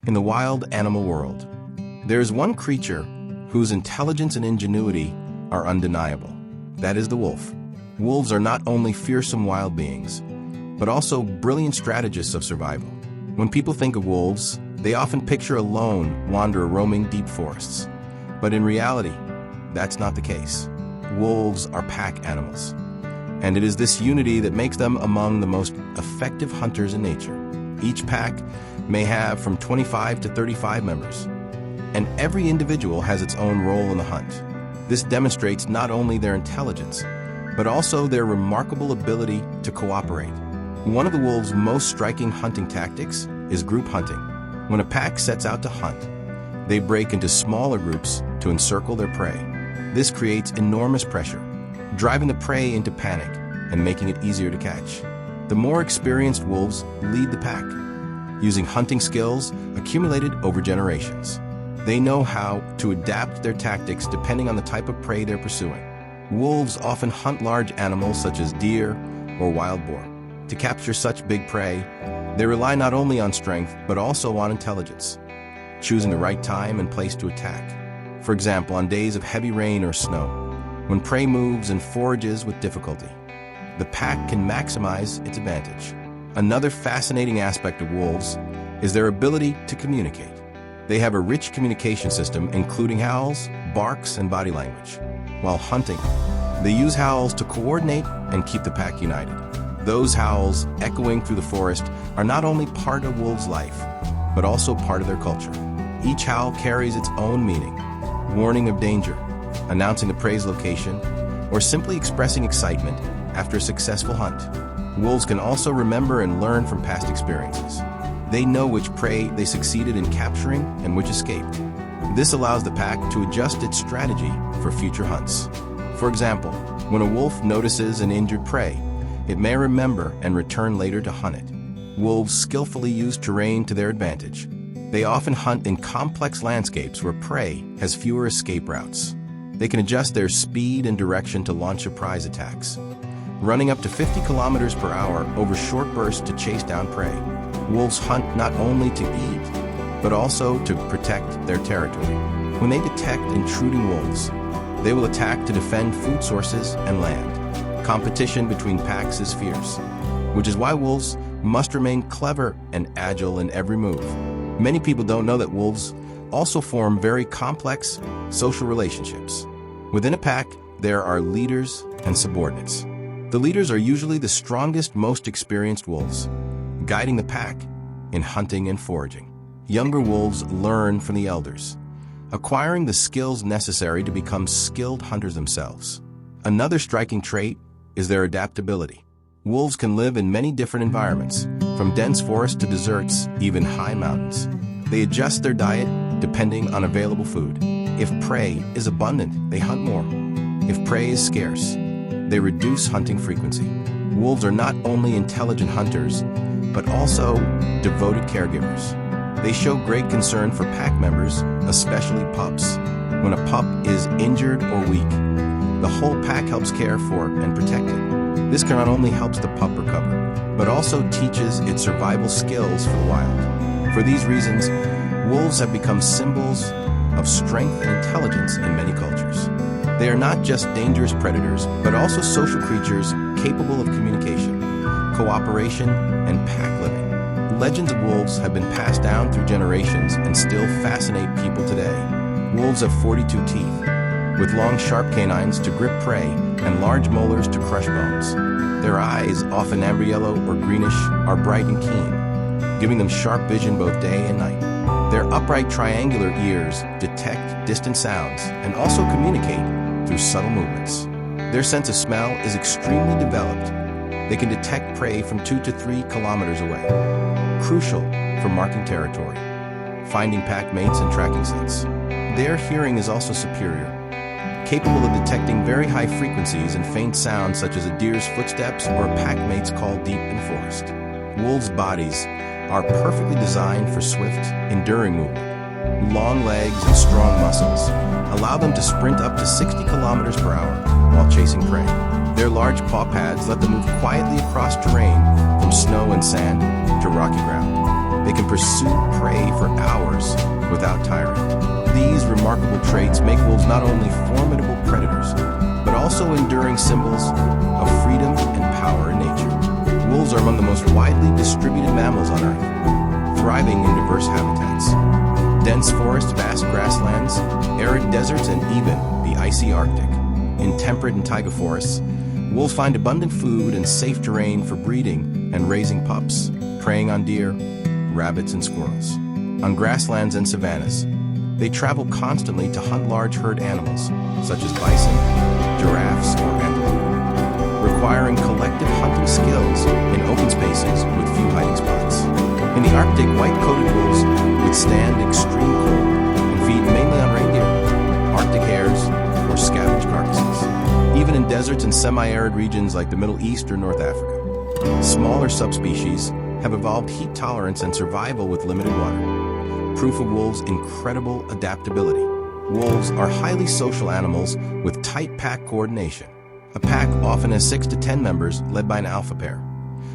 In the wild animal world, there is one creature whose intelligence and ingenuity are undeniable. That is the wolf. Wolves are not only fearsome wild beings, but also brilliant strategists of survival. When people think of wolves, they often picture a lone wanderer roaming deep forests. But in reality, that's not the case. Wolves are pack animals, and it is this unity that makes them among the most effective hunters in nature. Each pack may have from 25 to 35 members, and every individual has its own role in the hunt. This demonstrates not only their intelligence, but also their remarkable ability to cooperate. One of the wolves' most striking hunting tactics is group hunting. When a pack sets out to hunt, they break into smaller groups to encircle their prey. This creates enormous pressure, driving the prey into panic and making it easier to catch. The more experienced wolves lead the pack, using hunting skills accumulated over generations. They know how to adapt their tactics depending on the type of prey they're pursuing. Wolves often hunt large animals such as deer or wild boar. To capture such big prey, they rely not only on strength but also on intelligence, choosing the right time and place to attack. For example, on days of heavy rain or snow, when prey moves and forages with difficulty, the pack can maximize its advantage. Another fascinating aspect of wolves is their ability to communicate. They have a rich communication system, including howls, barks, and body language. While hunting, they use howls to coordinate and keep the pack united. Those howls, echoing through the forest, are not only part of wolves' life, but also part of their culture. Each howl carries its own meaning, warning of danger, announcing the prey's location, or simply expressing excitement after a successful hunt. Wolves can also remember and learn from past experiences. They know which prey they succeeded in capturing and which escaped. This allows the pack to adjust its strategy for future hunts. For example, when a wolf notices an injured prey, it may remember and return later to hunt it. Wolves skillfully use terrain to their advantage. They often hunt in complex landscapes where prey has fewer escape routes. They can adjust their speed and direction to launch surprise attacks, running up to 50 kilometers per hour over short bursts to chase down prey. Wolves hunt not only to eat, but also to protect their territory. When they detect intruding wolves, they will attack to defend food sources and land. Competition between packs is fierce, which is why wolves must remain clever and agile in every move. Many people don't know that wolves also form very complex social relationships. Within a pack, there are leaders and subordinates. The leaders are usually the strongest, most experienced wolves, guiding the pack in hunting and foraging. Younger wolves learn from the elders, acquiring the skills necessary to become skilled hunters themselves. Another striking trait is their adaptability. Wolves can live in many different environments, from dense forests to deserts, even high mountains. They adjust their diet depending on available food. If prey is abundant, they hunt more. If prey is scarce, they reduce hunting frequency. Wolves are not only intelligent hunters, but also devoted caregivers. They show great concern for pack members, especially pups. When a pup is injured or weak, the whole pack helps care for and protect it. This not only helps the pup recover, but also teaches its survival skills for the wild. For these reasons, wolves have become symbols of strength and intelligence in many cultures. They are not just dangerous predators, but also social creatures capable of communication, cooperation, and pack living. Legends of wolves have been passed down through generations and still fascinate people today. Wolves have 42 teeth, with long sharp canines to grip prey and large molars to crush bones. Their eyes, often amber yellow or greenish, are bright and keen, giving them sharp vision both day and night. Their upright triangular ears detect distant sounds and also communicate through subtle movements. Their sense of smell is extremely developed. They can detect prey from 2 to 3 kilometers away, crucial for marking territory, finding pack mates, and tracking scents. Their hearing is also superior, capable of detecting very high frequencies and faint sounds such as a deer's footsteps or a pack mate's call deep in the forest. Wolves' bodies are perfectly designed for swift, enduring movement. Long legs and strong muscles allow them to sprint up to 60 kilometers per hour while chasing prey. Their large paw pads let them move quietly across terrain from snow and sand to rocky ground. They can pursue prey for hours without tiring. These remarkable traits make wolves not only formidable predators, but also enduring symbols of freedom and power in nature. Wolves are among the most widely distributed mammals on Earth, thriving in diverse habitats. Dense forests, vast grasslands, arid deserts, and even the icy Arctic. In temperate and taiga forests, wolves find abundant food and safe terrain for breeding and raising pups, preying on deer, rabbits, and squirrels. On grasslands and savannas, they travel constantly to hunt large herd animals, such as bison, giraffes, or antelope, requiring collective hunting skills in open spaces with few hiding spots. In the Arctic, white-coated wolves withstand extreme cold and feed mainly on reindeer, Arctic hares, or scavenge carcasses. Even in deserts and semi-arid regions like the Middle East or North Africa, smaller subspecies have evolved heat tolerance and survival with limited water. Proof of wolves' incredible adaptability. Wolves are highly social animals with tight pack coordination. A pack often has 6 to 10 members led by an alpha pair,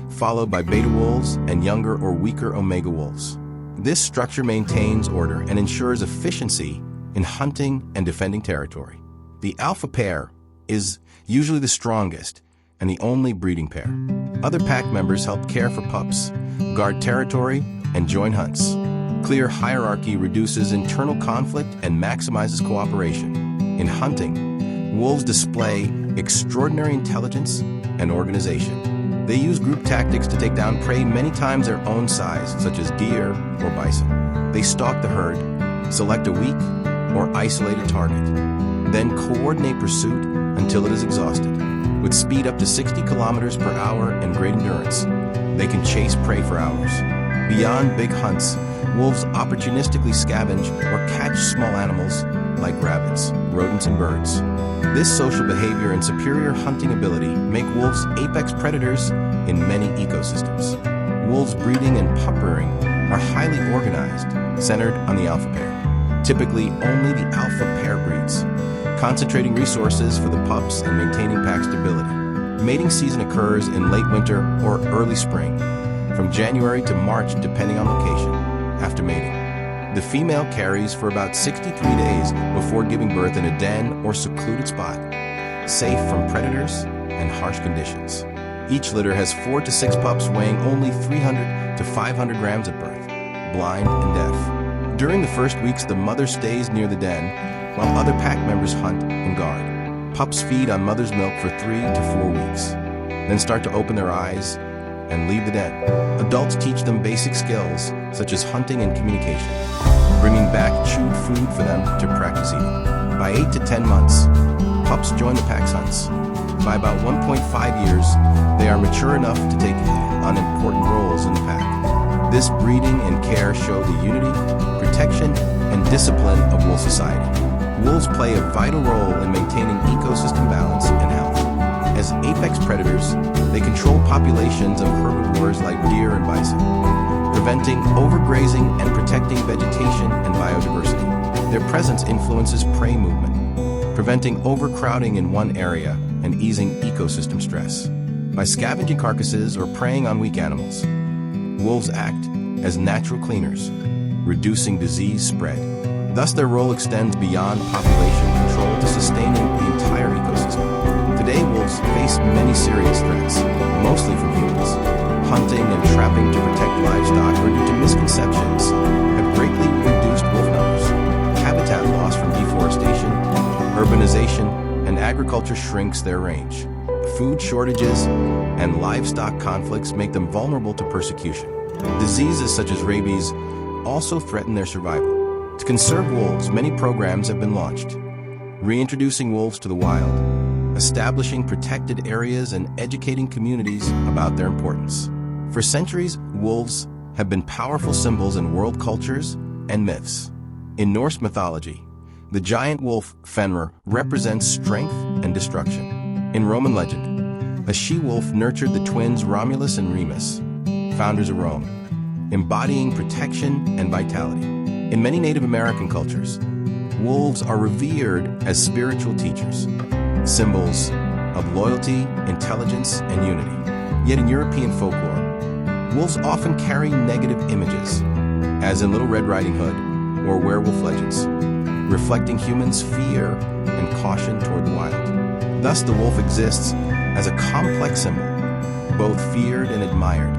followed by beta wolves and younger or weaker omega wolves. This structure maintains order and ensures efficiency in hunting and defending territory. The alpha pair is usually the strongest and the only breeding pair. Other pack members help care for pups, guard territory, and join hunts. Clear hierarchy reduces internal conflict and maximizes cooperation. In hunting, wolves display extraordinary intelligence and organization. They use group tactics to take down prey many times their own size, such as deer or bison. They stalk the herd, select a weak or isolated target, then coordinate pursuit until it is exhausted. With speed up to 60 kilometers per hour and great endurance, they can chase prey for hours. Beyond big hunts, wolves opportunistically scavenge or catch small animals like rabbits, rodents, and birds. This social behavior and superior hunting ability make wolves apex predators in many ecosystems. Wolves breeding and pup rearing are highly organized, centered on the alpha pair. Typically, only the alpha pair breeds, concentrating resources for the pups and maintaining pack stability. Mating season occurs in late winter or early spring, from January to March depending on location. After mating, the female carries for about 63 days before giving birth in a den or secluded spot, safe from predators and harsh conditions. Each litter has 4 to 6 pups weighing only 300 to 500 grams at birth, blind and deaf. During the first weeks, the mother stays near the den, while other pack members hunt and guard. Pups feed on mother's milk for 3 to 4 weeks, then start to open their eyes and leave the den. Adults teach them basic skills, such as hunting and communication, bringing back chewed food for them to practice eating. By 8 to 10 months, pups join the pack's hunts. By about 1.5 years, they are mature enough to take on important roles in the pack. This breeding and care show the unity, protection, and discipline of wolf society. Wolves play a vital role in maintaining ecosystem balance and health. As apex predators, they control populations of herbivores like deer and bison, preventing overgrazing and protecting vegetation and biodiversity. Their presence influences prey movement, preventing overcrowding in one area and easing ecosystem stress. By scavenging carcasses or preying on weak animals, wolves act as natural cleaners, reducing disease spread. Thus, their role extends beyond population control to sustaining the entire ecosystem. Today, wolves face many serious threats, mostly from humans. Hunting and trapping to protect livestock or due to misconceptions have greatly reduced wolf numbers. Habitat loss from deforestation, urbanization, and agriculture shrinks their range. Food shortages and livestock conflicts make them vulnerable to persecution. Diseases such as rabies also threaten their survival. To conserve wolves, many programs have been launched, reintroducing wolves to the wild, establishing protected areas, and educating communities about their importance. For centuries, wolves have been powerful symbols in world cultures and myths. In Norse mythology, the giant wolf Fenrir represents strength and destruction. In Roman legend, a she-wolf nurtured the twins Romulus and Remus, founders of Rome, embodying protection and vitality. In many Native American cultures, wolves are revered as spiritual teachers, symbols of loyalty, intelligence, and unity. Yet in European folklore, wolves often carry negative images, as in Little Red Riding Hood or werewolf legends, reflecting humans' fear and caution toward the wild. Thus, the wolf exists as a complex symbol, both feared and admired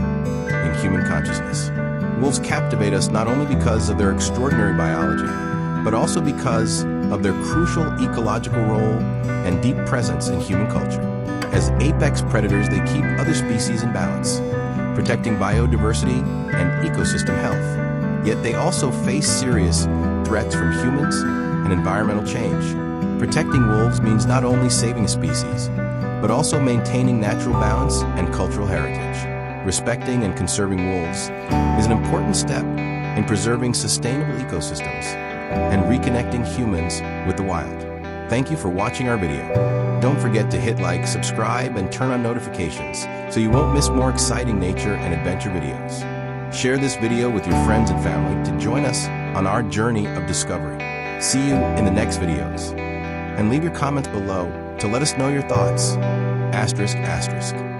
in human consciousness. Wolves captivate us not only because of their extraordinary biology, but also because of their crucial ecological role and deep presence in human culture. As apex predators, they keep other species in balance, protecting biodiversity and ecosystem health. Yet they also face serious threats from humans and environmental change. Protecting wolves means not only saving a species, but also maintaining natural balance and cultural heritage. Respecting and conserving wolves is an important step in preserving sustainable ecosystems and reconnecting humans with the wild. Thank you for watching our video. Don't forget to hit like, subscribe, and turn on notifications so you won't miss more exciting nature and adventure videos. Share this video with your friends and family to join us on our journey of discovery. See you in the next videos. And leave your comments below to let us know your thoughts. ****